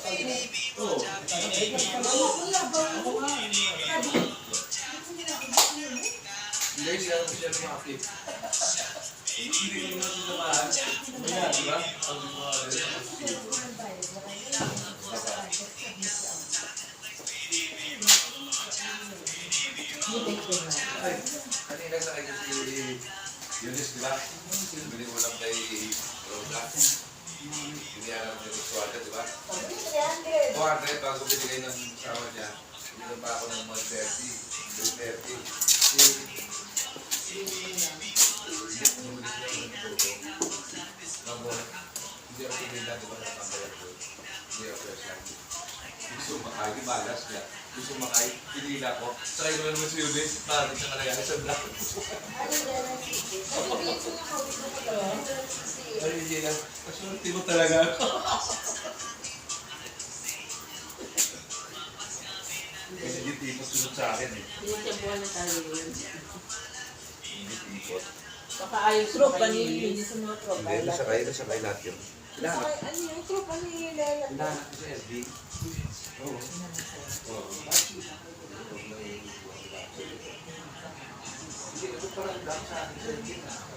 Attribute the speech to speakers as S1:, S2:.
S1: Oo. Hindi siya lumapit. Hindi ko naman sinamaan. Ayan, di ba? Ang ay, kanina sa kanya si Eunice, di ba? Bili mo lang kay Rosa. Hindi alam mo yung Suwada, di ba? 400 bago binigay ng asawa niya. Bilang pa ako ng 130. 330. Hindi ako pinila, di ba? Nakambayad ko. Hindi ako fresh lang. Gusto makain, di balas niya. Gusto makain, pinila ko. Sakay ko na naman si Eunice. Bakit siya kalagay sa black? Ay, hindi lang. Kasunti mo talaga. Kasi yung tipo sunod sa akin eh.
S2: Tinitibuhan na tayo yun.
S1: Hindi tipo.
S2: Baka ayos mo
S3: Tropa
S2: kayo
S3: ni
S2: yun.
S3: hindi sa mga tropa.
S1: Hindi, nasa kay lahat yun.
S3: Ano yung tropa ni Lela?
S1: Hinahanap ko sa FB. Oo. Oo. Hindi, ito parang dami sa akin sa FB na.